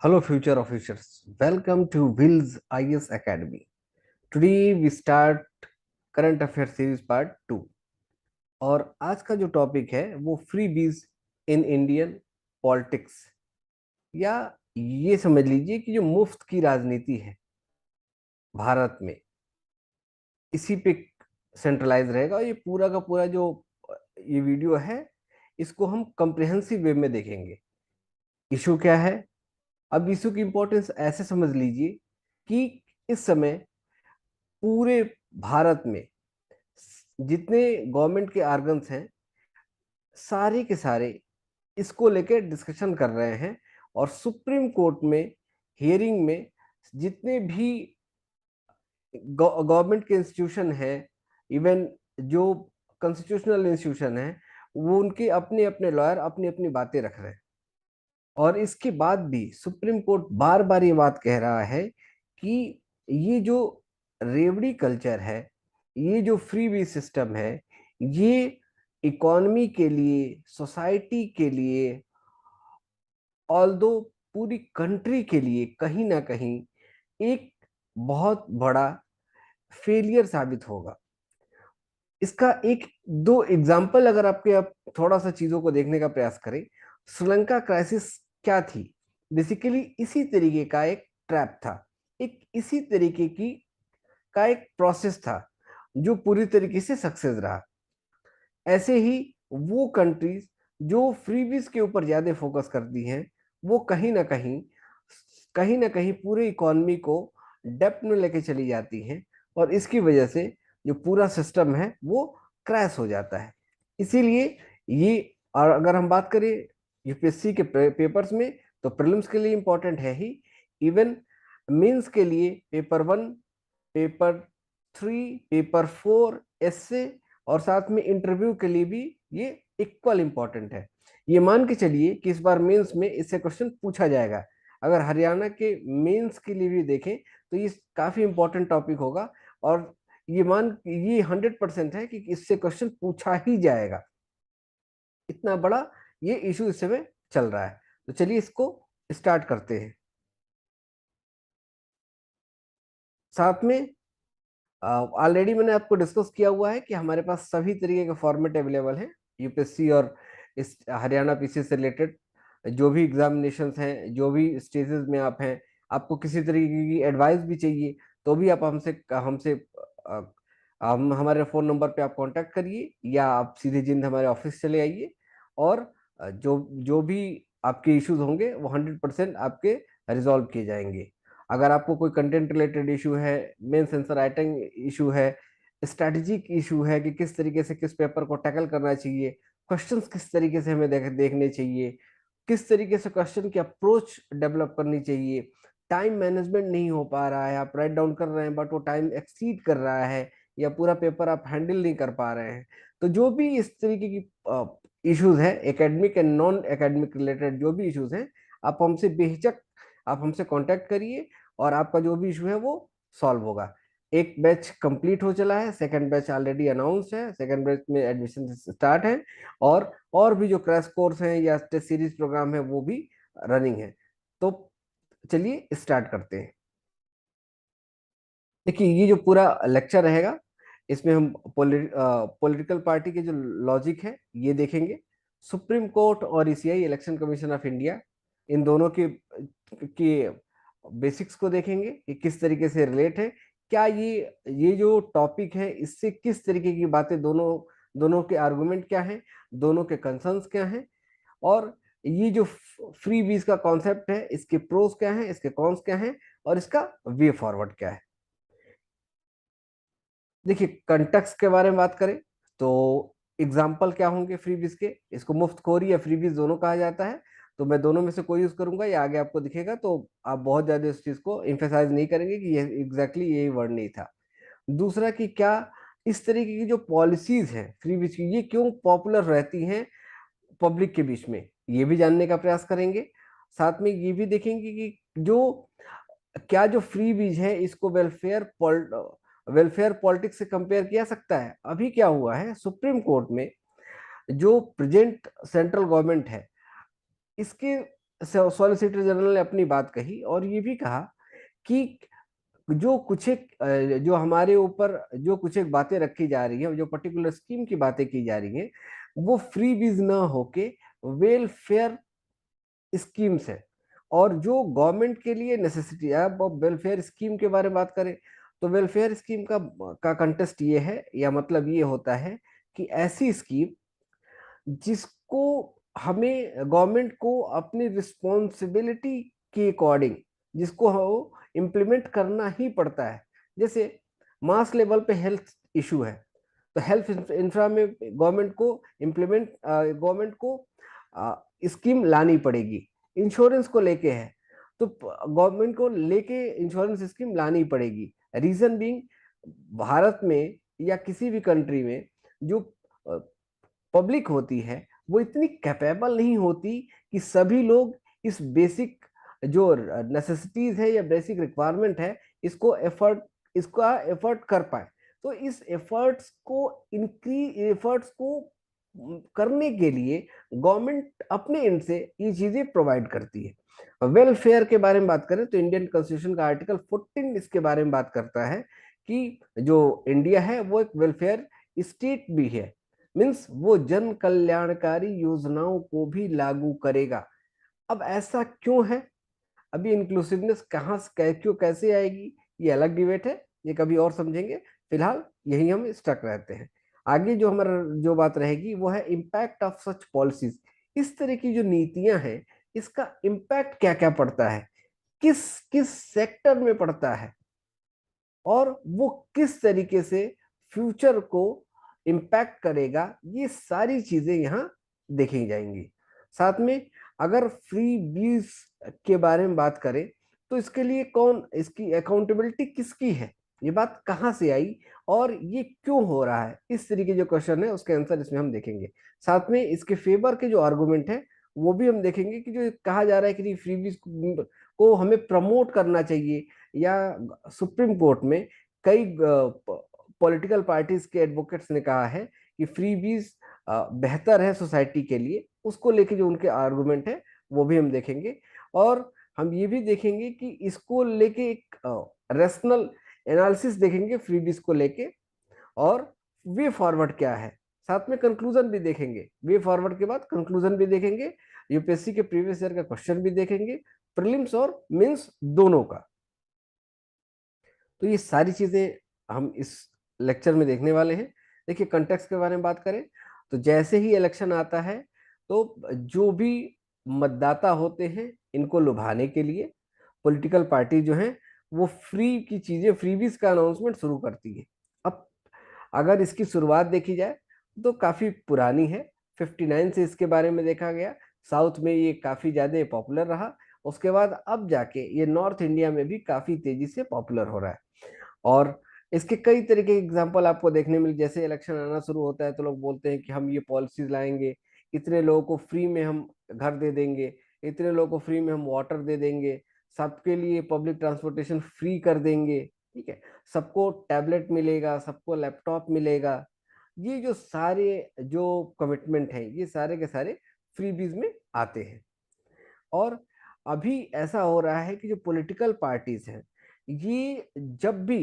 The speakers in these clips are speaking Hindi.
Hello, future officers. Welcome to Will's IS Academy. Today we start current affair series part 2। और आज का जो टॉपिक है वो फ्री बीज इन इंडियन पॉलिटिक्स, या ये समझ लीजिए कि जो मुफ्त की राजनीति है भारत में, इसी पे सेंट्रलाइज रहेगा। और ये पूरा का पूरा जो ये वीडियो है, इसको हम कंप्रिहेंसिव वे में देखेंगे। इशू क्या है? अब इशू की इंपॉर्टेंस ऐसे समझ लीजिए कि इस समय पूरे भारत में जितने गवर्नमेंट के आर्गन्स हैं, सारे के सारे इसको लेकर डिस्कशन कर रहे हैं। और सुप्रीम कोर्ट में हियरिंग में जितने भी गवर्नमेंट के इंस्टीट्यूशन हैं, इवन जो कॉन्स्टिट्यूशनल इंस्टीट्यूशन हैं, वो उनके अपने अपने लॉयर अपनी अपनी बातें रख रहे हैं। और इसके बाद भी सुप्रीम कोर्ट बार बार ये बात कह रहा है कि ये जो रेवड़ी कल्चर है, ये जो फ्री वी सिस्टम है, ये इकोनॉमी के लिए, सोसाइटी के लिए, ऑल्दो पूरी कंट्री के लिए कहीं ना कहीं एक बहुत बड़ा फेलियर साबित होगा। इसका एक दो एग्जाम्पल अगर आपके आप थोड़ा सा चीजों को देखने का प्रयास करें। श्रीलंका क्राइसिस क्या थी? बेसिकली इसी तरीके का एक ट्रैप था, एक इसी तरीके की का एक प्रोसेस था जो पूरी तरीके से सक्सेस रहा। ऐसे ही वो कंट्रीज जो फ्रीबीज के ऊपर ज्यादा फोकस करती हैं, वो कहीं ना कहीं पूरे इकोनॉमी को डेप्थ में लेके चली जाती हैं। और इसकी वजह से जो पूरा सिस्टम है वो क्रैश हो जाता है। इसीलिए ये, और अगर हम बात करें यूपीएससी के पेपर्स में, तो प्रीलिम्स के लिए इंपॉर्टेंट है ही, इवन मेंस के लिए पेपर 1, पेपर 3, पेपर 4 एसए, और साथ में इंटरव्यू के लिए भी ये इक्वल इंपॉर्टेंट है। ये मान के चलिए कि इस बार मेंस में इससे क्वेश्चन पूछा जाएगा। अगर हरियाणा के मेंस के लिए भी देखें तो ये काफी इंपॉर्टेंट टॉपिक होगा। और ये 100% है कि इससे क्वेश्चन पूछा ही जाएगा। इतना बड़ा ये इशू इस समय चल रहा है। तो चलिए इसको स्टार्ट करते हैं। साथ में ऑलरेडी मैंने आपको डिस्कस किया हुआ है कि हमारे पास सभी तरीके के फॉर्मेट अवेलेबल हैं यूपीएससी और इस हरियाणा पीसी से रिलेटेड। जो भी एग्जामिनेशंस हैं, जो भी स्टेजेस में आप हैं, आपको किसी तरीके की एडवाइस भी चाहिए तो भी आप हमसे हमसे अ, हम हमारे फ़ोन नंबर पे आप कांटेक्ट करिए, या आप सीधे जिंद हमारे ऑफिस चले आइए। और जो जो भी आपके इश्यूज होंगे वो 100% आपके रिजॉल्व किए जाएंगे। अगर आपको कोई कंटेंट रिलेटेड इशू है, मेन सेंसर राइटिंग इशू है, स्ट्रैटेजिक इशू है कि किस तरीके से किस पेपर को टैकल करना चाहिए, क्वेश्चंस किस तरीके से हमें देखने चाहिए, किस तरीके से क्वेश्चन की अप्रोच डेवलप करनी चाहिए, टाइम मैनेजमेंट नहीं हो पा रहा है, आप राइट डाउन कर रहे हैं बट वो टाइम एक्सीड कर रहा है, या पूरा पेपर आप हैंडल नहीं कर पा रहे हैं, तो जो भी इस तरीके की इश्यूज हैं, academic and non academic related जो भी इश्यूज हैं, आप हमसे बेहिचक आप हमसे कांटेक्ट करिए और आपका जो भी इशू है वो सॉल्व होगा। एक बैच कंप्लीट हो चला है, सेकंड बैच ऑलरेडी अनाउंस्ड है, सेकंड बैच में एडमिशन स्टार्ट है। और भी जो क्रैश कोर्स हैं या टेस्ट सीरीज प्रोग्राम है वो भी रनिंग है। तो चलिए स्टार्ट करते हैं। देखिए, ये जो पूरा लेक्चर रहेगा, इसमें हम पॉलिटिकल पार्टी के जो लॉजिक है ये देखेंगे, सुप्रीम कोर्ट और ECI election commission of India, इन दोनों के बेसिक्स को देखेंगे कि किस तरीके से रिलेट है, क्या ये जो टॉपिक है इससे किस तरीके की बातें, दोनों दोनों के आर्गुमेंट क्या हैं, दोनों के कंसर्न्स क्या हैं, और ये जो फ्री वीज का कॉन्सेप्ट है, इसके प्रोस क्या हैं, इसके कॉन्स क्या हैं, और इसका वे फॉरवर्ड क्या है। देखिए, कंटेक्स्ट के बारे में बात करें तो एग्जाम्पल क्या होंगे फ्रीबीज के? इसको मुफ्तखोरी या फ्रीबीज दोनों कहा जाता है। तो मैं दोनों में से कोई यूज करूंगा, या आगे आपको दिखेगा तो आप बहुत ज्यादा इस चीज को इम्फेसाइज नहीं करेंगे कि ये एग्जैक्टली यही वर्ड नहीं था। दूसरा कि क्या इस तरीके की जो पॉलिसीज हैं फ्रीबीज की, ये क्यों पॉपुलर रहती हैं पब्लिक के बीच में, ये भी जानने का प्रयास करेंगे। साथ में ये भी देखेंगे कि जो क्या जो फ्री बीज है इसको वेलफेयर पॉलिटिक्स से कंपेयर किया सकता है। अभी क्या हुआ है सुप्रीम कोर्ट में, जो प्रेजेंट सेंट्रल गवर्नमेंट है, इसके सॉलिसिटर जनरल ने अपनी बात कही और ये भी कहा कि जो कुछ एक जो हमारे ऊपर जो कुछ एक बातें रखी जा रही है, जो पर्टिकुलर स्कीम की बातें की जा रही है, वो फ्री बीज ना होके वेलफेयर स्कीम्स है। और जो गवर्नमेंट के लिए नेसेसिटी है, अब वेलफेयर स्कीम के बारे में बात करें तो वेलफेयर स्कीम का कंटेस्ट ये है या मतलब ये होता है कि ऐसी स्कीम जिसको हमें गवर्नमेंट को अपनी रिस्पॉन्सिबिलिटी के अकॉर्डिंग जिसको इम्प्लीमेंट करना ही पड़ता है। जैसे मास लेवल पे हेल्थ इशू है तो हेल्थ इंफ्रा में गवर्नमेंट को स्कीम लानी पड़ेगी। इंश्योरेंस को लेके है तो गवर्नमेंट को लेके इंश्योरेंस स्कीम लानी पड़ेगी। रीजन बीइंग भारत में या किसी भी कंट्री में जो पब्लिक होती है वो इतनी कैपेबल नहीं होती कि सभी लोग इस बेसिक जो नेसेसिटीज है या बेसिक रिक्वायरमेंट है इसका एफर्ट कर पाए। तो इस एफर्ट्स को करने के लिए गवर्नमेंट अपने एंड से ये चीजें प्रोवाइड करती है। वेलफेयर के बारे में बात करें तो इंडियन कॉन्स्टिट्यूशन का आर्टिकल 14 इसके बारे में बात करता है कि जो इंडिया है वो एक वेलफेयर स्टेट भी है। मीन्स वो जन कल्याणकारी योजनाओं को भी लागू करेगा। अब ऐसा क्यों है? अभी इंक्लूसिवनेस कहाँ से क्यों कैसे आएगी ये अलग डिबेट है, ये कभी और समझेंगे। फिलहाल यही हम स्टक रहते हैं। आगे जो हमारा जो बात रहेगी वो है इम्पैक्ट ऑफ सच पॉलिसीज। इस तरह की जो नीतियां हैं इसका इम्पैक्ट क्या क्या पड़ता है, किस किस सेक्टर में पड़ता है और वो किस तरीके से फ्यूचर को इम्पैक्ट करेगा, ये सारी चीजें यहाँ देखी जाएंगी। साथ में अगर फ्री बीज के बारे में बात करें तो इसके लिए कौन, इसकी अकाउंटेबिलिटी किसकी है, ये बात कहाँ से आई और ये क्यों हो रहा है, इस तरीके जो क्वेश्चन है उसके आंसर इसमें हम देखेंगे। साथ में इसके फेवर के जो आर्गुमेंट है वो भी हम देखेंगे कि जो कहा जा रहा है कि फ्री बीज को हमें प्रमोट करना चाहिए, या सुप्रीम कोर्ट में कई पॉलिटिकल पार्टीज के एडवोकेट्स ने कहा है कि फ्री बीज बेहतर है सोसाइटी के लिए, उसको लेके जो उनके आर्गुमेंट है वो भी हम देखेंगे। और हम ये भी देखेंगे कि इसको लेके एक रेशनल एनालिसिस देखेंगे फ्री बीज को लेके, और वे फॉरवर्ड क्या है। साथ में कंक्लूजन भी देखेंगे, वे फॉरवर्ड के बाद कंक्लूजन भी देखेंगे, यूपीएससी के प्रीवियस ईयर का क्वेश्चन भी देखेंगे, प्रीलिम्स और मेंस दोनों का। तो ये सारी चीजें हम इस लेक्चर में देखने वाले हैं। देखिए कंटेक्स्ट के बारे में बात करें तो जैसे ही इलेक्शन आता है तो जो भी मतदाता होते हैं इनको लुभाने के लिए पॉलिटिकल पार्टी जो है वो फ्री की चीजें, फ्रीबीज का अनाउंसमेंट शुरू करती है। अब अगर इसकी शुरुआत देखी जाए तो काफी पुरानी है, 59 से इसके बारे में देखा गया। साउथ में ये काफी ज्यादा पॉपुलर रहा, उसके बाद अब जाके ये नॉर्थ इंडिया में भी काफी तेजी से पॉपुलर हो रहा है। और इसके कई तरह के एग्जाम्पल आपको देखने मिले, जैसे इलेक्शन आना शुरू होता है तो लोग बोलते हैं कि हम ये पॉलिसीज लाएंगे, इतने लोगों को फ्री में हम घर दे देंगे, इतने लोगों को फ्री में हम वाटर दे देंगे, सबके लिए पब्लिक ट्रांसपोर्टेशन फ्री कर देंगे, ठीक है, सबको टैबलेट मिलेगा, सबको लैपटॉप मिलेगा। ये जो सारे जो कमिटमेंट है ये सारे के सारे फ्रीबीज में आते हैं। और अभी ऐसा हो रहा है कि जो पॉलिटिकल पार्टीज हैं ये जब भी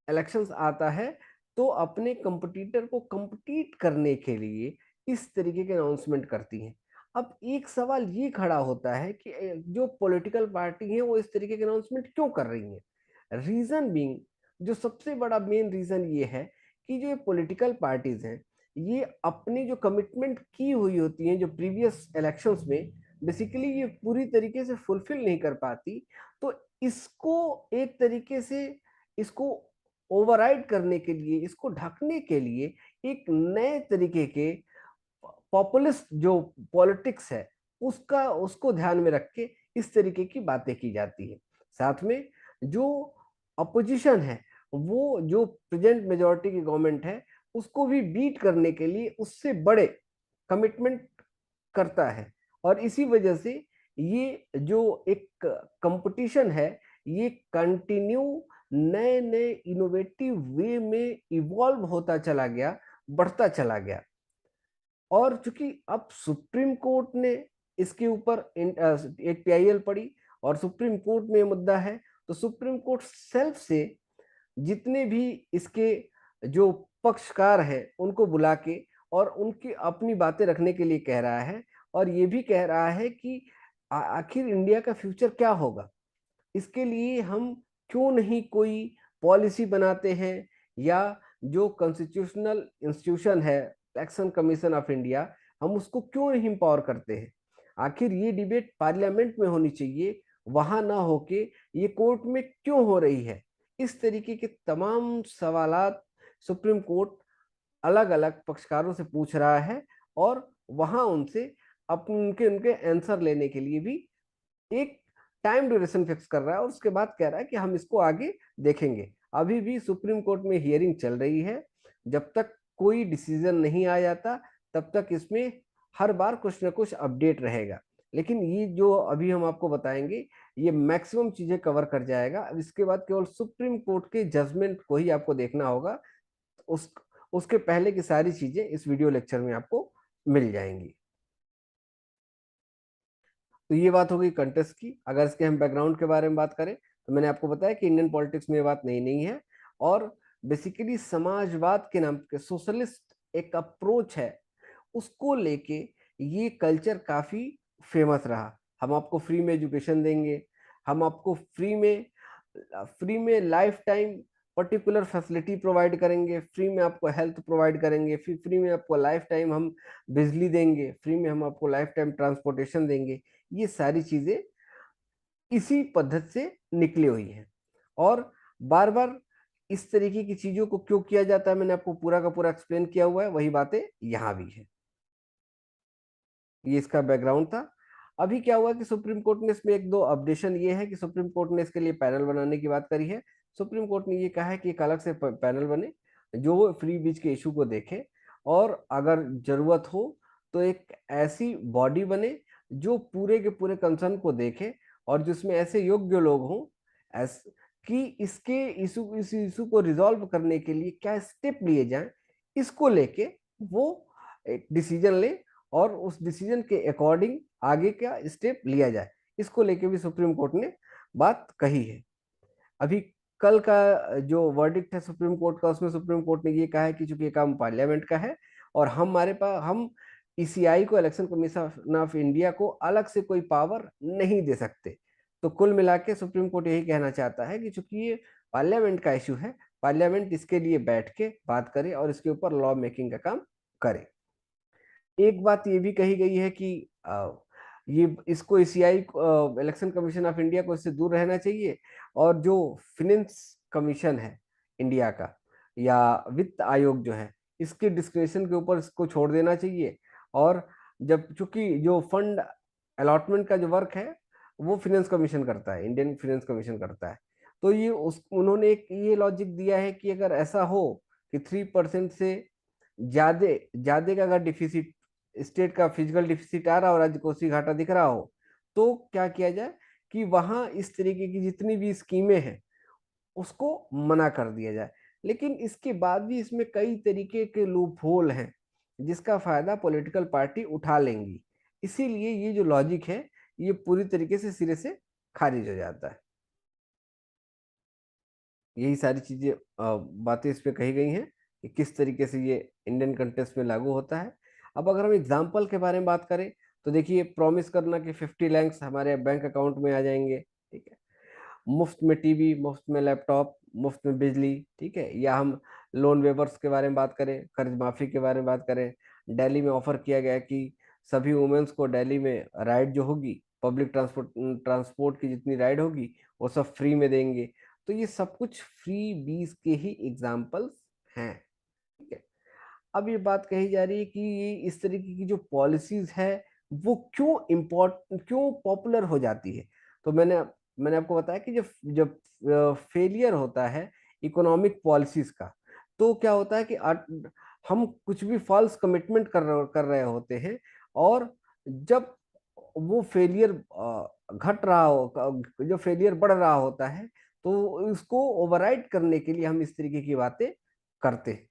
इलेक्शंस आता है तो अपने कंपटीटर को compete करने के लिए इस तरीके के अनाउंसमेंट करती हैं। अब एक सवाल ये खड़ा होता है कि जो पॉलिटिकल पार्टी है वो इस तरीके के अनाउंसमेंट क्यों कर रही हैं। रीजन बीइंग, जो सबसे बड़ा मेन रीजन ये है कि जो पॉलिटिकल पार्टीज हैं ये अपनी जो कमिटमेंट की हुई होती हैं जो प्रीवियस इलेक्शंस में, बेसिकली ये पूरी तरीके से फुलफिल नहीं कर पाती। तो इसको एक तरीके से इसको ओवरराइड करने के लिए, इसको ढकने के लिए एक नए तरीके के पॉपुलिस्ट जो पॉलिटिक्स है उसका उसको ध्यान में रख के इस तरीके की बातें की जाती है। साथ में जो अपोजिशन है वो जो प्रेजेंट मेजोरिटी की गवर्नमेंट है उसको भी बीट करने के लिए उससे बड़े कमिटमेंट करता है। और इसी वजह से ये जो एक कंपटीशन है ये कंटिन्यू नए नए इनोवेटिव वे में इवॉल्व होता चला गया, बढ़ता चला गया। और चूंकि अब सुप्रीम कोर्ट ने इसके ऊपर एक पीआईएल पड़ी और सुप्रीम कोर्ट में मुद्दा है, तो सुप्रीम कोर्ट सेल्फ से जितने भी इसके जो पक्षकार हैं उनको बुला के और उनकी अपनी बातें रखने के लिए कह रहा है, और ये भी कह रहा है कि आखिर इंडिया का फ्यूचर क्या होगा, इसके लिए हम क्यों नहीं कोई पॉलिसी बनाते हैं, या जो कॉन्स्टिट्यूशनल इंस्टीट्यूशन है इलेक्शन कमीशन ऑफ इंडिया, हम उसको क्यों नहीं पावर करते हैं। आखिर ये डिबेट पार्लियामेंट में होनी चाहिए, वहां ना होके ये कोर्ट में क्यों हो रही है। इस तरीके के तमाम सवालात सुप्रीम कोर्ट अलग अलग पक्षकारों से पूछ रहा है, और वहां उनसे अपने उनके उनके आंसर लेने के लिए भी एक टाइम ड्यूरेशन फिक्स कर रहा है, और उसके बाद कह रहा है कि हम इसको आगे देखेंगे। अभी भी सुप्रीम कोर्ट में हियरिंग चल रही है, जब तक कोई डिसीजन नहीं आ जाता तब तक इसमें हर बार कुछ ना कुछ अपडेट रहेगा। लेकिन ये जो अभी हम आपको बताएंगे ये मैक्सिमम चीजें कवर कर जाएगा। अब इसके बाद केवल सुप्रीम कोर्ट के जजमेंट को ही आपको देखना होगा, उस उसके पहले की सारी चीजें इस वीडियो लेक्चर में आपको मिल जाएंगी। तो ये बात हो गई कंटेस्ट की। अगर इसके हम बैकग्राउंड के बारे में बात करें तो मैंने आपको बताया कि इंडियन पॉलिटिक्स में ये बात नई नहीं है, और बेसिकली समाजवाद के नाम के सोशलिस्ट एक अप्रोच है, उसको लेके ये कल्चर काफी फेमस रहा। हम आपको फ्री में एजुकेशन देंगे, हम आपको फ्री में life time particular facility provide करेंगे, फ्री में आपको हेल्थ प्रोवाइड करेंगे, फिर फ्री में आपको लाइफ टाइम हम बिजली देंगे, फ्री में हम आपको लाइफ टाइम ट्रांसपोर्टेशन देंगे। ये सारी चीजें इसी पद्धति से निकली हुई हैं, और बार बार इस तरीके की चीजों को क्यों किया जाता है मैंने आपको पूरा का पूरा एक्सप्लेन किया हुआ है, वही बातें यहां भी है। ये इसका बैकग्राउंड था। अभी क्या हुआ कि सुप्रीम कोर्ट ने इसमें एक दो अपडेशन ये है कि सुप्रीम कोर्ट ने इसके लिए पैनल बनाने की बात करी है। सुप्रीम कोर्ट ने ये कहा है कि एक अलग से पैनल बने जो फ्री बीज के इशू को देखे, और अगर जरूरत हो तो एक ऐसी बॉडी बने जो पूरे के पूरे कंसर्न को देखे, और जिसमें ऐसे योग्य लोग हों ऐस कि इसके इस इशू को रिजॉल्व करने के लिए क्या स्टेप लिए जाएं, इसको लेके वो एक डिसीजन ले, और उस डिसीजन के अकॉर्डिंग आगे का स्टेप लिया जाए। इसको लेके भी सुप्रीम कोर्ट ने बात कही है। अभी कल का जो वर्डिक्ट है सुप्रीम कोर्ट का, उसमें सुप्रीम कोर्ट ने ये कहा है कि चूंकि ये काम पार्लियामेंट का है और हमारे पास हम ईसीआई को, इलेक्शन कमीशन ऑफ इंडिया को अलग से कोई पावर नहीं दे सकते। तो कुल मिला के सुप्रीम कोर्ट यही कहना चाहता है कि चूंकि ये पार्लियामेंट का इशू है, पार्लियामेंट इसके लिए बैठ के बात करे और इसके ऊपर लॉ मेकिंग का काम करे। एक बात ये भी कही गई है कि ये इसको ECI election commission of India को इससे दूर रहना चाहिए, और जो फिनेंस कमीशन है इंडिया का या वित्त आयोग जो है, इसके डिस्क्रिप्शन के ऊपर इसको छोड़ देना चाहिए। और जब चूंकि जो फंड अलॉटमेंट का जो वर्क है वो फिनेंस कमीशन करता है, इंडियन फिनेंस कमीशन करता है, तो ये उस उन्होंने एक ये लॉजिक दिया है कि अगर ऐसा हो कि 3% से ज्यादा ज्यादा का अगर डिफिसिट, स्टेट का फिजिकल डिफिसिट आ रहा हो, राज्य कोषीय घाटा दिख रहा हो, तो क्या किया जाए कि वहां इस तरीके की जितनी भी स्कीमें हैं उसको मना कर दिया जाए। लेकिन इसके बाद भी इसमें कई तरीके के लूप होल हैं जिसका फायदा पॉलिटिकल पार्टी उठा लेंगी, इसीलिए ये जो लॉजिक है ये पूरी तरीके से सिरे से खारिज हो जाता है। यही सारी चीजें बातें इस पे कही गई हैं कि किस तरीके से ये इंडियन कंटेक्स्ट में लागू होता है। अब अगर हम एग्जाम्पल के बारे में बात करें तो देखिए, प्रॉमिस करना कि 50 लाख हमारे बैंक अकाउंट में आ जाएंगे, ठीक है, मुफ्त में टीवी, मुफ्त में लैपटॉप, मुफ्त में बिजली, ठीक है, या हम लोन वेवर्स के बारे में बात करें, कर्ज माफी के बारे में बात करें, दिल्ली में ऑफर किया गया कि सभी वुमेन्स को दिल्ली में राइड जो होगी, पब्लिक ट्रांसपोर्ट ट्रांसपोर्ट की जितनी राइड होगी वो सब फ्री में देंगे। तो ये सब कुछ फ्री बीज के ही एग्जाम्पल्स हैं, ठीक है। अब ये बात कही जा रही है कि ये इस तरीके की जो पॉलिसीज है वो क्यों पॉपुलर हो जाती है। तो मैंने आपको बताया कि जब जब फेलियर होता है इकोनॉमिक पॉलिसीज का, तो क्या होता है कि हम कुछ भी फॉल्स कमिटमेंट कर रहे होते हैं, और जब वो फेलियर घट रहा हो, जो फेलियर बढ़ रहा होता है, तो इसको ओवरराइड करने के लिए हम इस तरीके की बातें करते हैं।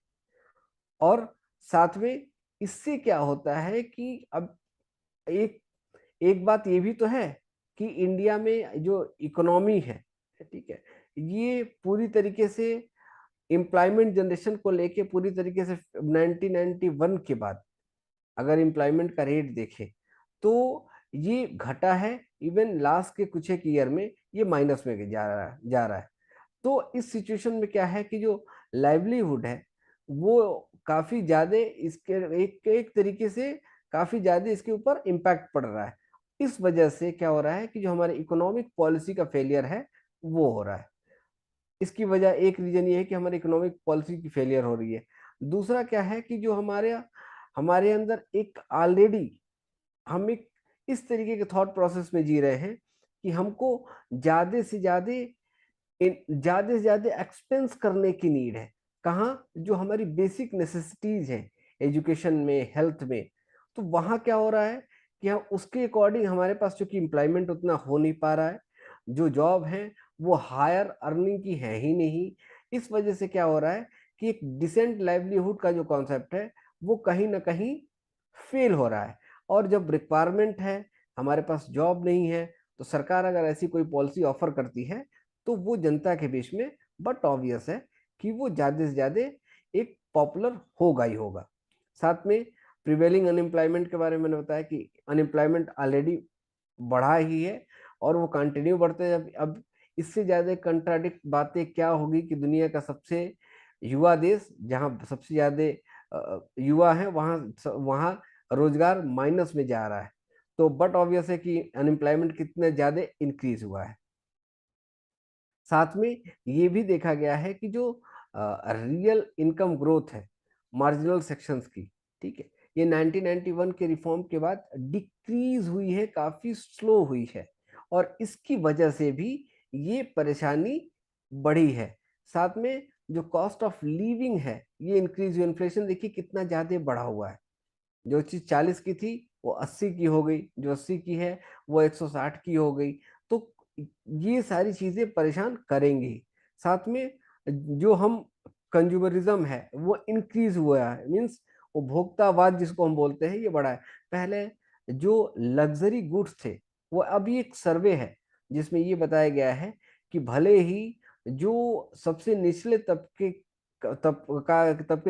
और साथ में इससे क्या होता है कि अब एक एक बात ये भी तो है कि इंडिया में जो इकोनॉमी है, ठीक है, ये पूरी तरीके से एम्प्लॉयमेंट जनरेशन को लेके पूरी तरीके से 1991 के बाद अगर एम्प्लॉयमेंट का रेट देखें तो ये घटा है। इवन लास्ट के कुछ एक ईयर में ये माइनस में जा रहा है। तो इस सिचुएशन में क्या है कि जो लाइवलीहुड है वो काफी ज्यादा इसके एक एक तरीके से काफी ज्यादा इसके ऊपर इम्पैक्ट पड़ रहा है। इस वजह से क्या हो रहा है कि जो हमारे इकोनॉमिक पॉलिसी का फेलियर है वो हो रहा है। इसकी वजह एक रीजन ये है कि हमारी इकोनॉमिक पॉलिसी की फेलियर हो रही है। दूसरा क्या है कि जो हमारे हमारे अंदर एक ऑलरेडी हम एक इस तरीके के थॉट प्रोसेस में जी रहे हैं कि हमको ज्यादा से ज्यादा ज्यादा से ज्यादा एक्सपेंस करने की नीड है। कहाँ? जो हमारी बेसिक नेसेसिटीज हैं एजुकेशन में, हेल्थ में। तो वहां क्या हो रहा है कि हम उसके अकॉर्डिंग हमारे पास चूंकि एम्प्लॉयमेंट उतना हो नहीं पा रहा है, जो जॉब है वो हायर अर्निंग की है ही नहीं। इस वजह से क्या हो रहा है कि एक डिसेंट लाइवलीहुड का जो कॉन्सेप्ट है वो कहीं ना कहीं फेल हो रहा है। और जब रिक्वायरमेंट है, हमारे पास जॉब नहीं है, तो सरकार अगर ऐसी कोई पॉलिसी ऑफर करती है तो वो जनता के बीच में बट ऑब्वियस है कि वो ज़्यादा से ज़्यादा एक पॉपुलर होगा ही होगा। साथ में प्रिवेलिंग अनएम्प्लॉयमेंट के बारे में मैंने बताया कि अनएम्प्लॉयमेंट ऑलरेडी बढ़ा ही है और वो कंटिन्यू बढ़ते हैं। अब इससे ज़्यादा कंट्राडिक्ट बातें क्या होगी कि दुनिया का सबसे युवा देश जहाँ सबसे ज़्यादा युवा है वहाँ वहाँ रोजगार माइनस में जा रहा है। तो बट ऑब्वियस है कि अनएम्प्लॉयमेंट कितना ज़्यादा इंक्रीज हुआ है। साथ में ये भी देखा गया है कि जो रियल इनकम ग्रोथ है मार्जिनल सेक्शंस की, ठीक है, ये 1991 के रिफॉर्म के बाद डिक्रीज हुई है, काफी स्लो हुई है। और इसकी वजह से भी ये परेशानी बढ़ी है। साथ में जो कॉस्ट ऑफ लिविंग है ये इंक्रीज हुई। इन्फ्लेशन देखिए कितना ज्यादा बढ़ा हुआ है। जो चीज 40 की थी वो 80 की हो गई, जो 80 की है वो 160 की हो गई। तो ये सारी चीजें परेशान करेंगी। साथ में जो हम कंज्यूमरिज्म है वो इंक्रीज हुआ है, मीन्स उपभोक्तावाद जिसको हम बोलते हैं ये बढ़ा है। पहले जो लग्जरी गुड्स थे वो अभी एक सर्वे है जिसमें ये बताया गया है कि भले ही जो सबसे निचले तबके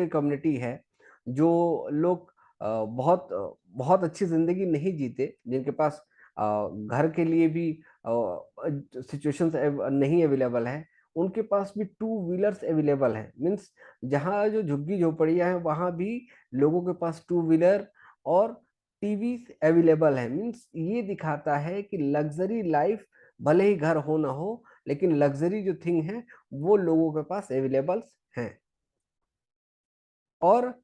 कम्युनिटी है, जो लोग बहुत बहुत अच्छी जिंदगी नहीं जीते, जिनके पास घर के लिए भी सिचुएशंस नहीं अवेलेबल है, उनके पास भी टू व्हीलर्स अवेलेबल है। मीन्स जहाँ जो झुग्गी झोपड़ियाँ हैं वहाँ भी लोगों के पास टू व्हीलर और टीवी अवेलेबल है। मीन्स ये दिखाता है कि लग्जरी लाइफ भले ही घर हो ना हो, लेकिन लग्जरी जो थिंग है वो लोगों के पास अवेलेबल हैं। और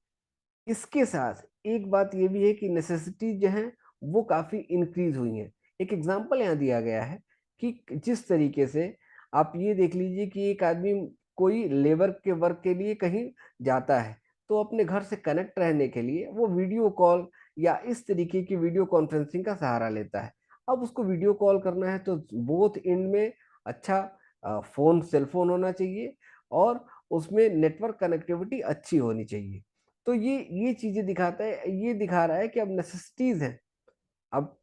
इसके साथ एक बात ये भी है कि नेसेसिटीज जो हैं वो काफी इंक्रीज हुई हैं। एक एग्जांपल यहाँ दिया गया है कि जिस तरीके से आप ये देख लीजिए कि एक आदमी कोई लेबर के वर्क के लिए कहीं जाता है तो अपने घर से कनेक्ट रहने के लिए वो वीडियो कॉल या इस तरीके की वीडियो कॉन्फ्रेंसिंग का सहारा लेता है। अब उसको वीडियो कॉल करना है तो बोथ एंड में अच्छा फोन, सेलफोन होना चाहिए और उसमें नेटवर्क कनेक्टिविटी अच्छी होनी चाहिए। तो ये चीजें दिखाता है, ये दिखा रहा है कि अब नेसेसिटीज हैं। अब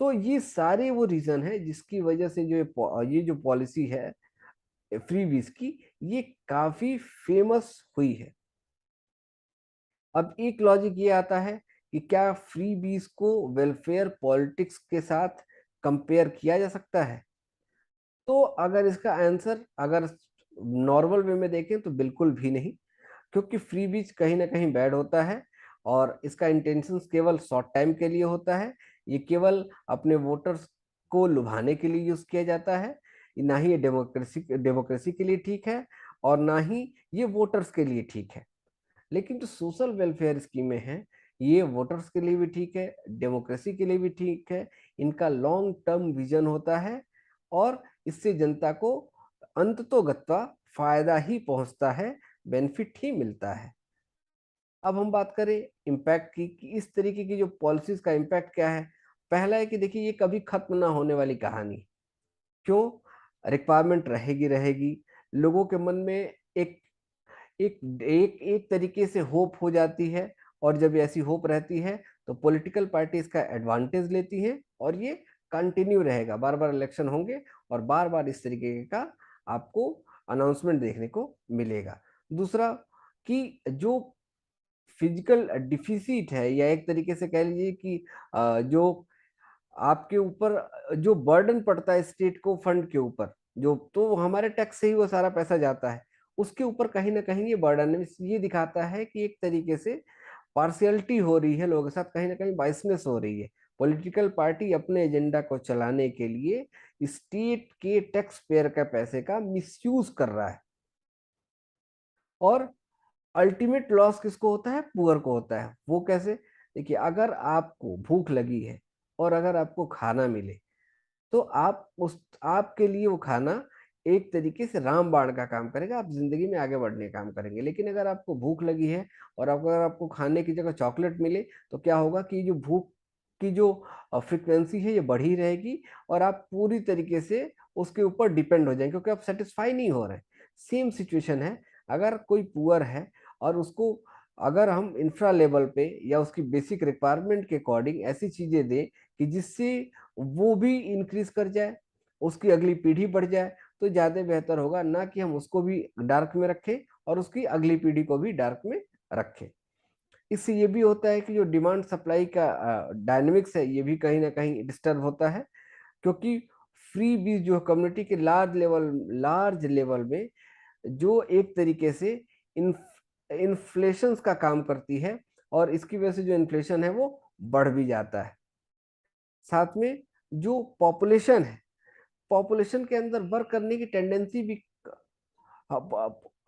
तो ये सारे वो रीजन है जिसकी वजह से जो ये जो पॉलिसी है फ्री बीज की, ये काफी फेमस हुई है। अब एक लॉजिक ये आता है कि क्या फ्री बीज को वेलफेयर पॉलिटिक्स के साथ कंपेयर किया जा सकता है? तो अगर इसका आंसर अगर नॉर्मल वे में देखें तो बिल्कुल भी नहीं, क्योंकि फ्री बीज कहीं ना कहीं बैड होता है और इसका इंटेंशन केवल शॉर्ट टाइम के लिए होता है। ये केवल अपने वोटर्स को लुभाने के लिए यूज किया जाता है। ना ही ये डेमोक्रेसी के लिए ठीक है और ना ही ये वोटर्स के लिए ठीक है। लेकिन जो सोशल वेलफेयर स्कीमें हैं ये वोटर्स के लिए भी ठीक है, डेमोक्रेसी के लिए भी ठीक है। इनका लॉन्ग टर्म विजन होता है और इससे जनता को अंततोगत्वा फायदा ही पहुंचता है, बेनिफिट ही मिलता है। अब हम बात करें इम्पैक्ट की कि इस तरीके की जो पॉलिसीज का इम्पैक्ट क्या है। पहला है कि देखिए ये कभी खत्म ना होने वाली कहानी। क्यों? रिक्वायरमेंट रहेगी रहेगी। लोगों के मन में एक एक एक एक तरीके से होप हो जाती है और जब ऐसी होप रहती है तो पॉलिटिकल पार्टी इसका एडवांटेज लेती है और ये कंटिन्यू रहेगा, बार बार इलेक्शन होंगे और बार बार इस तरीके का आपको अनाउंसमेंट देखने को मिलेगा। दूसरा कि जो फिजिकल डिफिसिट है, या एक तरीके से कह लीजिए कि जो आपके ऊपर जो बर्डन पड़ता है स्टेट को फंड के ऊपर, जो तो हमारे टैक्स से ही वो सारा पैसा जाता है, उसके ऊपर कहीं ना कहीं ये बर्डन ये दिखाता है कि एक तरीके से पार्शियलिटी हो रही है लोगों के साथ, कहीं ना कहीं बाइसनेस हो रही है। पॉलिटिकल पार्टी अपने एजेंडा को चलाने के लिए स्टेट के टैक्स पेयर का पैसे का मिसयूज कर रहा है, और अल्टीमेट लॉस किसको होता है? पुअर को होता है। वो कैसे? देखिए, अगर आपको भूख लगी है और अगर आपको खाना मिले, तो आप उस आपके लिए वो खाना एक तरीके से रामबाण का काम करेगा, आप जिंदगी में आगे बढ़ने का काम करेंगे। लेकिन अगर आपको भूख लगी है और अगर आपको खाने की जगह चॉकलेट मिले, तो क्या होगा कि जो भूख की जो फ्रिक्वेंसी है ये बढ़ी रहेगी, और आप पूरी तरीके से उसके ऊपर डिपेंड हो जाएंगे, क्योंकि आप सेटिस्फाई नहीं हो रहे। सेम सिचुएशन है, अगर कोई पुअर है और उसको अगर हम इंफ्रा लेवल पे या उसकी बेसिक रिक्वायरमेंट के अकॉर्डिंग ऐसी चीजें दें कि जिससे वो भी इंक्रीज कर जाए, उसकी अगली पीढ़ी बढ़ जाए, तो ज्यादा बेहतर होगा, ना कि हम उसको भी डार्क में रखें और उसकी अगली पीढ़ी को भी डार्क में रखें। इससे ये भी होता है कि जो डिमांड सप्लाई का डायनेमिक्स है ये भी कहीं ना कहीं डिस्टर्ब होता है, क्योंकि फ्री बीज जो कम्युनिटी के लार्ज लेवल में जो एक तरीके से इन्फ्लेशन का काम करती है, और इसकी वजह से जो इन्फ्लेशन है वो बढ़ भी जाता है। साथ में जो पॉपुलेशन है, पॉपुलेशन के अंदर वर्क करने की टेंडेंसी भी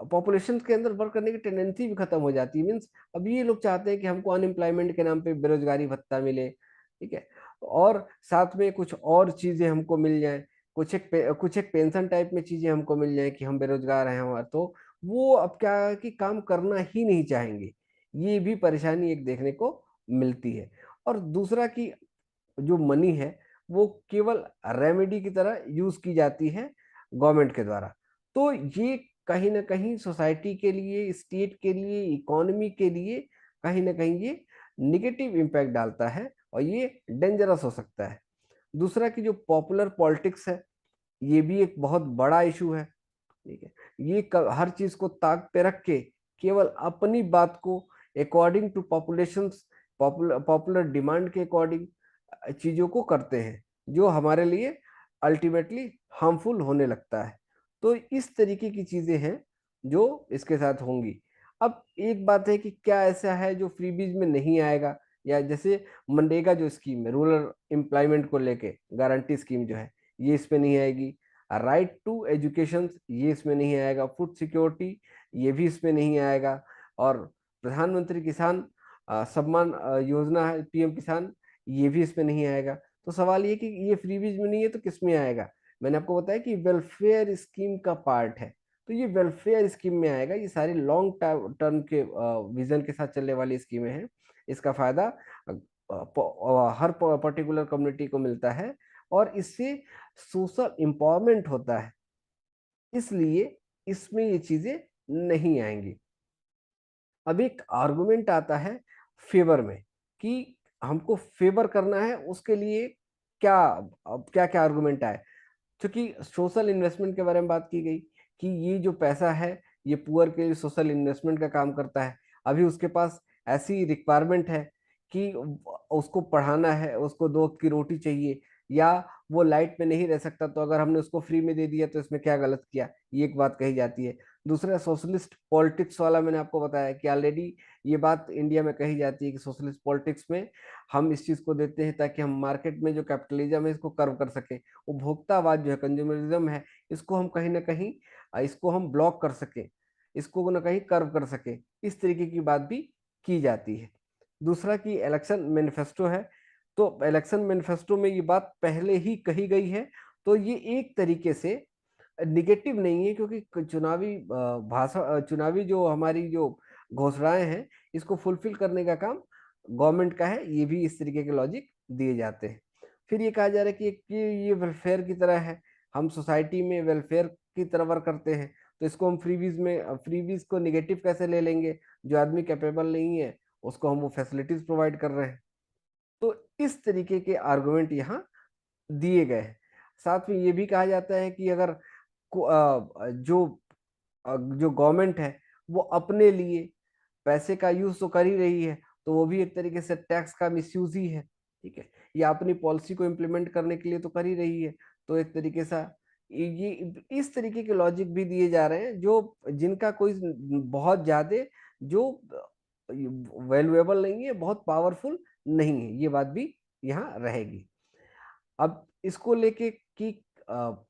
पॉपुलेशन के अंदर वर्क करने की टेंडेंसी भी खत्म हो जाती है। मीन्स अब ये लोग चाहते हैं कि हमको अनएम्प्लॉयमेंट के नाम पे बेरोजगारी भत्ता मिले, ठीक है, और साथ में कुछ और चीजें हमको मिल जाए, कुछ एक पेंशन टाइप में चीजें हमको मिल जाए कि हम बेरोजगार हैं हमारा, तो वो अब क्या है कि काम करना ही नहीं चाहेंगे। ये भी परेशानी एक देखने को मिलती है। और दूसरा कि जो मनी है वो केवल रेमेडी की तरह यूज की जाती है गवर्नमेंट के द्वारा। तो ये कहीं ना कहीं सोसाइटी के लिए, स्टेट के लिए, इकोनॉमी के लिए कहीं ना कहीं ये निगेटिव इम्पैक्ट डालता है, और ये डेंजरस हो सकता है। दूसरा कि जो पॉपुलर पॉलिटिक्स है ये भी एक बहुत बड़ा इशू है, ठीक है। ये हर चीज को ताक पे रख के केवल अपनी बात को according to population, popular demand के अकॉर्डिंग चीजों को करते हैं, जो हमारे लिए अल्टीमेटली हार्मफुल होने लगता है। तो इस तरीके की चीजें हैं जो इसके साथ होंगी। अब एक बात है कि क्या ऐसा है जो फ्रीबीज में नहीं आएगा, या जैसे मनरेगा जो स्कीम है रूरल एम्प्लॉयमेंट को लेके गारंटी स्कीम जो है, ये इसमें नहीं आएगी। राइट टू एजुकेशन ये इसमें नहीं आएगा। फूड सिक्योरिटी ये भी इसमें नहीं आएगा। और प्रधानमंत्री किसान सम्मान योजना है, पीएम किसान, ये भी इसमें नहीं आएगा। तो सवाल ये कि ये फ्रीबीज में नहीं है तो किस में आएगा? मैंने आपको बताया कि वेलफेयर स्कीम का पार्ट है, तो ये वेलफेयर स्कीम में आएगा। ये सारी लॉन्ग टर्म के विजन के साथ चलने वाली स्कीमें हैं। इसका फायदा हर पर्टिकुलर कम्युनिटी को मिलता है, और इससे सोशल एम्पावरमेंट होता है, इसलिए इसमें ये चीजें नहीं आएंगी। अब एक आर्गुमेंट आता है फेवर में, कि हमको फेवर करना है, उसके लिए क्या, अब क्या क्या आर्गुमेंट आए। क्योंकि सोशल इन्वेस्टमेंट के बारे में बात की गई कि ये जो पैसा है ये पुअर के लिए सोशल इन्वेस्टमेंट का काम करता है। अभी उसके पास ऐसी रिक्वायरमेंट है कि उसको पढ़ाना है, उसको दो वक्त की रोटी चाहिए, या वो लाइट में नहीं रह सकता, तो अगर हमने उसको फ्री में दे दिया तो इसमें क्या गलत किया, ये एक बात कही जाती है। दूसरा सोशलिस्ट पॉलिटिक्स वाला, मैंने आपको बताया कि ऑलरेडी ये बात इंडिया में कही जाती है कि सोशलिस्ट पॉलिटिक्स में हम इस चीज को देते हैं ताकि हम मार्केट में जो कैपिटलिज्म है इसको कर्व कर सके। उपभोक्तावाद जो है, कंज्यूमरिज्म है, इसको हम कहीं ना कहीं इसको हम ब्लॉक कर सके, इसको ना कहीं कर्व कर सके, इस तरीके की बात भी की जाती है। दूसरा कि इलेक्शन मैनिफेस्टो है, तो इलेक्शन मैनिफेस्टो में ये बात पहले ही कही गई है, तो ये एक तरीके से निगेटिव नहीं है, क्योंकि चुनावी भाषा, चुनावी जो हमारी जो घोषणाएं हैं इसको फुलफिल करने का काम गवर्नमेंट का है। ये भी इस तरीके के लॉजिक दिए जाते हैं। फिर ये कहा जा रहा है कि ये वेलफेयर की तरह है, हम सोसाइटी में वेलफेयर की तरह वर्क करते हैं, तो इसको हम फ्रीबीज को निगेटिव कैसे ले लेंगे? जो आदमी कैपेबल नहीं है उसको हम वो फैसिलिटीज प्रोवाइड कर रहे हैं। तो इस तरीके के आर्गुमेंट यहाँ दिए गए हैं। साथ में ये भी कहा जाता है कि अगर जो गवर्नमेंट है वो अपने लिए पैसे का यूज तो कर ही रही है, तो वो भी एक तरीके से टैक्स का मिसयूज ही है, ठीक है, या अपनी पॉलिसी को इम्प्लीमेंट करने के लिए तो कर ही रही है। तो एक तरीके सा ये इस तरीके के लॉजिक भी दिए जा रहे हैं जो जिनका कोई बहुत ज्यादा जो वैल्यूएबल नहीं है, बहुत पावरफुल नहीं है, ये बात भी यहाँ रहेगी। अब इसको लेके कि अ,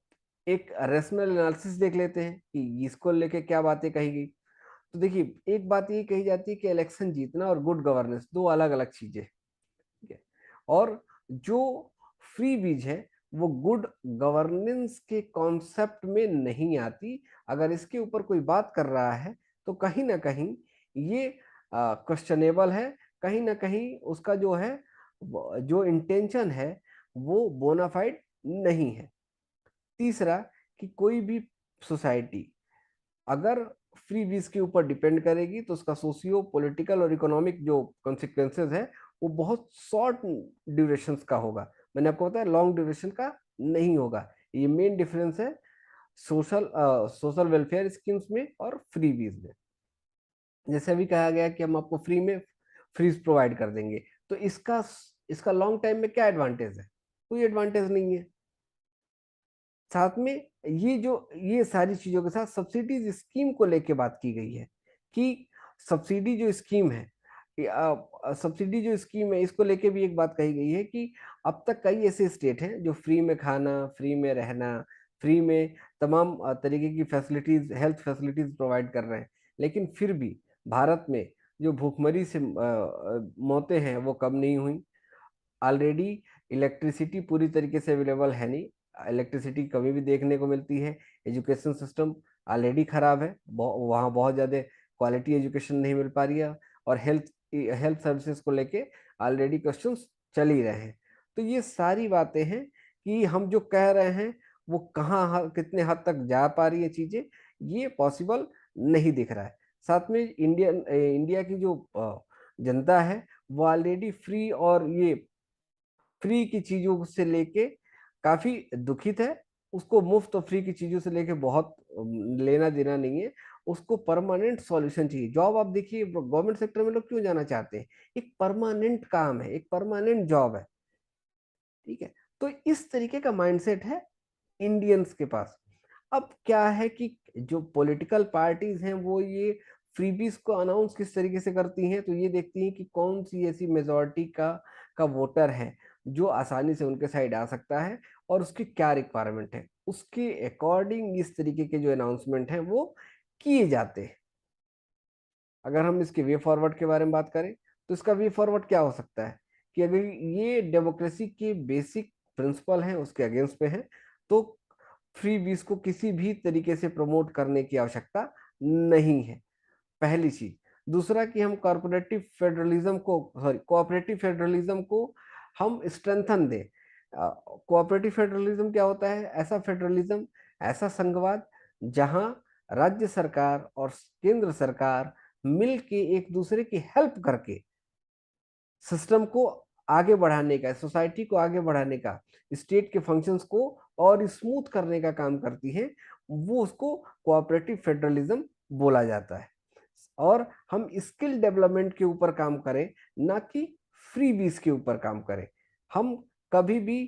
एक रेशनल एनालिसिस देख लेते हैं कि इसको लेके क्या बातें कही गई। तो देखिए, एक बात ये कही जाती है कि इलेक्शन जीतना और गुड गवर्नेंस दो अलग अलग चीजें, ठीक है, और जो फ्री बीज है वो गुड गवर्नेंस के कॉन्सेप्ट में नहीं आती। अगर इसके ऊपर कोई बात कर रहा है तो कहीं ना कहीं ये क्वेश्चनेबल है, कहीं ना कहीं उसका जो है जो इंटेंशन है वो बोनाफाइड नहीं है। तीसरा, कि कोई भी सोसाइटी अगर फ्री बीज के ऊपर डिपेंड करेगी तो उसका सोशियो पॉलिटिकल और इकोनॉमिक जो कॉन्सिक्वेंसेस है वो बहुत शॉर्ट ड्यूरेशन का होगा। मैंने आपको बताया लॉन्ग ड्यूरेशन का नहीं होगा। ये मेन डिफरेंस है सोशल वेलफेयर स्कीम्स में और फ्री बीज में। जैसे अभी कहा गया कि हम आपको फ्री में फ्रीज प्रोवाइड कर देंगे, तो इसका इसका लॉन्ग टाइम में क्या एडवांटेज है? कोई एडवांटेज नहीं है। साथ में ये सारी चीजों के साथ सब्सिडीज स्कीम को लेके बात की गई है कि सब्सिडी जो स्कीम है सब्सिडी जो स्कीम है इसको लेके भी एक बात कही गई है कि अब तक कई ऐसे स्टेट हैं जो फ्री में खाना, फ्री में रहना, फ्री में तमाम तरीके की फैसिलिटीज, हेल्थ फैसिलिटीज प्रोवाइड कर रहे हैं, लेकिन फिर भी भारत में जो भूखमरी से मौतें हैं वो कम नहीं हुई। ऑलरेडी इलेक्ट्रिसिटी पूरी तरीके से अवेलेबल है नहीं, इलेक्ट्रिसिटी कभी भी देखने को मिलती है। एजुकेशन सिस्टम ऑलरेडी खराब है, वहाँ बहुत ज़्यादा क्वालिटी एजुकेशन नहीं मिल पा रही है, और हेल्थ हेल्थ सर्विसेज को लेके ऑलरेडी क्वेश्चंस चल ही रहे हैं। तो ये सारी बातें हैं कि हम जो कह रहे हैं वो कितने हद तक जा पा रही है चीज़ें, ये पॉसिबल नहीं दिख रहा है। साथ में इंडिया की जो जनता है वो ऑलरेडी फ्री और ये फ्री की चीजों से लेके काफी दुखित है। उसको मुफ्त और फ्री की चीजों से लेके बहुत लेना देना नहीं है। उसको परमानेंट सॉल्यूशन चाहिए। जॉब आप देखिए, गवर्नमेंट सेक्टर में लोग क्यों जाना चाहते हैं? एक परमानेंट काम है, एक परमानेंट जॉब है, ठीक है। तो इस तरीके का माइंडसेट है इंडियंस के पास। अब क्या है कि जो पॉलिटिकल पार्टीज हैं वो ये फ्रीबीज को अनाउंस किस तरीके से करती हैं, तो ये देखती हैं कि कौन सी ऐसी मेजॉरिटी का वोटर है जो आसानी से उनके साइड आ सकता है और उसकी क्या रिक्वायरमेंट है, उसके अकॉर्डिंग इस तरीके के जो अनाउंसमेंट हैं वो किए जाते हैं। अगर हम इसके वे फॉरवर्ड के बारे में बात करें तो इसका वे फॉरवर्ड क्या हो सकता है कि अगर ये डेमोक्रेसी के बेसिक प्रिंसिपल हैं उसके अगेंस्ट पे है, तो फ्री बीज को किसी भी तरीके से प्रमोट करने की आवश्यकता नहीं है, पहली चीज। दूसरा कि हम कॉर्पोरेटिव फेडरलिज्म को, सॉरी, कोऑपरेटिव फेडरलिज्म को हम स्ट्रेंथन दें। कोऑपरेटिव फेडरलिज्म क्या होता है? ऐसा फेडरलिज्म, ऐसा संघवाद जहां राज्य सरकार और केंद्र सरकार मिल के एक दूसरे की हेल्प करके सिस्टम को आगे बढ़ाने का, सोसाइटी को आगे बढ़ाने का, स्टेट के फंक्शंस को और स्मूथ करने का काम करती है, वो उसको कोऑपरेटिव फेडरलिज्म बोला जाता है। और हम स्किल डेवलपमेंट के ऊपर काम करें, ना कि फ्री बीज के ऊपर काम करें। हम कभी भी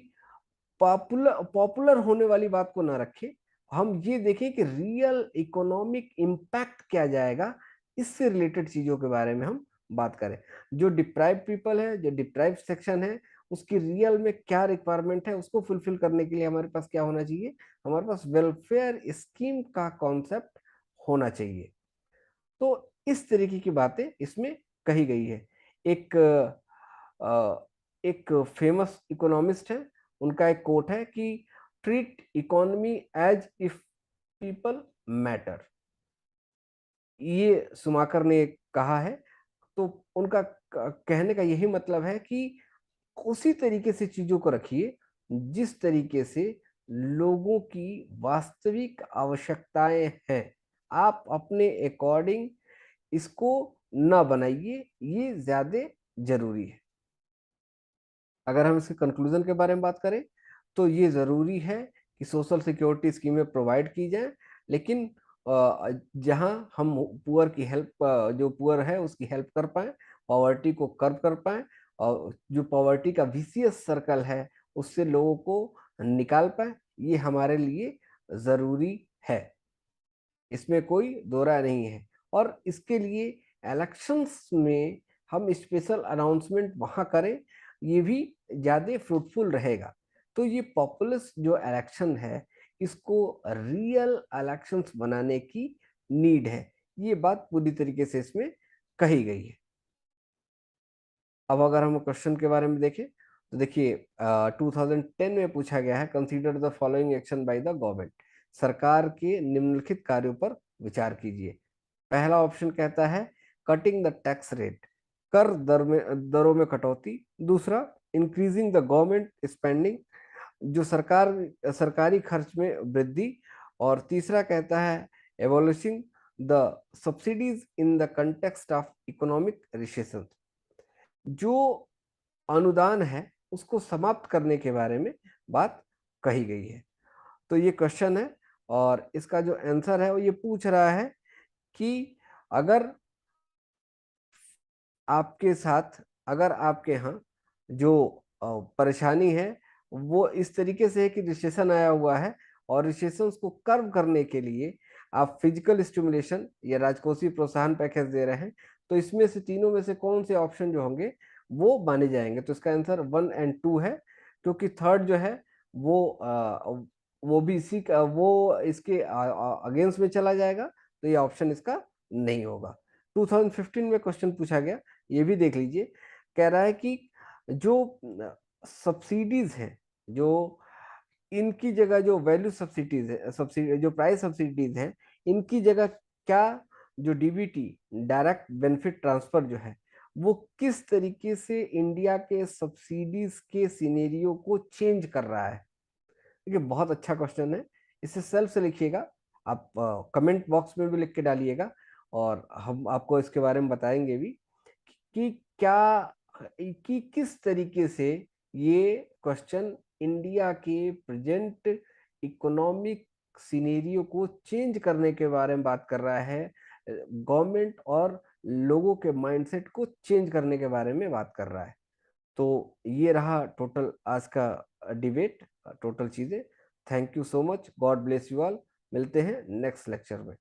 पॉपुलर पॉपुलर होने वाली बात को ना रखें। हम ये देखें कि रियल इकोनॉमिक इम्पैक्ट क्या जाएगा, इससे रिलेटेड चीजों के बारे में हम बात करें। जो डिप्राइव पीपल है, जो डिप्राइव सेक्शन है, उसकी रियल में क्या रिक्वायरमेंट है, उसको फुलफिल करने के लिए हमारे पास क्या होना चाहिए? हमारे पास वेलफेयर स्कीम का कॉन्सेप्ट होना चाहिए। तो इस तरीके की बातें इसमें कही गई है। एक एक फेमस इकोनॉमिस्ट है, उनका एक कोट है कि treat economy as if people matter. ये सुमाकर ने कहा है। तो उनका कहने का यही मतलब है कि उसी तरीके से चीजों को रखिए जिस तरीके से लोगों की वास्तविक आवश्यकताएं हैं। आप अपने अकॉर्डिंग इसको ना बनाइए, ये ज्यादा जरूरी है। अगर हम इसके कंक्लूजन के बारे में बात करें तो ये जरूरी है कि सोशल सिक्योरिटी स्कीमें प्रोवाइड की जाए, लेकिन जहां हम पुअर की हेल्प, जो पुअर है उसकी हेल्प कर पाए, पॉवर्टी को कर्व कर पाए, और जो पॉवर्टी का विशियस सर्कल है उससे लोगों को निकाल पाए, ये हमारे लिए जरूरी है, इसमें कोई दो राय नहीं है। और इसके लिए इलेक्शंस में हम स्पेशल अनाउंसमेंट वहां करें, ये भी ज्यादा फ्रूटफुल रहेगा। तो ये पॉपुलस जो इलेक्शन है, इसको रियल इलेक्शंस बनाने की नीड है, ये बात पूरी तरीके से इसमें कही गई है। अब अगर हम क्वेश्चन के बारे में देखें तो देखिए 2010 में पूछा गया है, consider the following action by the government, सरकार के निम्नलिखित कार्यों पर विचार कीजिए। पहला ऑप्शन कहता है कटिंग द टैक्स रेट, कर दरों में कटौती। दूसरा, इंक्रीजिंग द गवर्नमेंट स्पेंडिंग, जो सरकारी खर्च में वृद्धि। और तीसरा कहता है abolishing the subsidies in the context of economic recession, जो अनुदान है उसको समाप्त करने के बारे में बात कही गई है। तो ये क्वेश्चन है, और इसका जो आंसर है वो ये पूछ रहा है कि अगर आपके साथ, अगर आपके यहाँ जो परेशानी है वो इस तरीके से है कि रिसेशन आया हुआ है, और रिसेशन को कर्व करने के लिए आप फिजिकल स्टिमुलेशन या राजकोषीय प्रोत्साहन पैकेज दे रहे हैं, तो इसमें से तीनों में से कौन से ऑप्शन जो होंगे वो माने जाएंगे। तो इसका आंसर 1 और 2 है, क्योंकि थर्ड जो है वो भी इसी का, वो इसके अगेंस्ट में चला जाएगा, तो ये ऑप्शन इसका नहीं होगा। 2015 में क्वेश्चन पूछा गया, ये भी देख लीजिए। कह रहा है कि जो सब्सिडीज हैं, जो इनकी जगह जो वैल्यू सब्सिडीज है, सब्सिडी जो प्राइस सब्सिडीज हैं, इनकी जगह क्या जो डीबीटी, डायरेक्ट बेनिफिट ट्रांसफर जो है, वो किस तरीके से इंडिया के सब्सिडीज के सिनेरियो को चेंज कर रहा है। देखिए बहुत अच्छा क्वेश्चन है, इसे सेल्फ से लिखिएगा, आप कमेंट बॉक्स में भी लिख के डालिएगा, और हम आपको इसके बारे में बताएंगे भी कि क्या, कि किस तरीके से ये क्वेश्चन इंडिया के प्रेजेंट इकोनॉमिक सिनेरियो को चेंज करने के बारे में बात कर रहा है, गवर्नमेंट और लोगों के माइंडसेट को चेंज करने के बारे में बात कर रहा है। तो ये रहा टोटल आज का डिबेट, टोटल चीजें। Thank you so much, God bless you all. मिलते हैं नेक्स्ट लेक्चर में।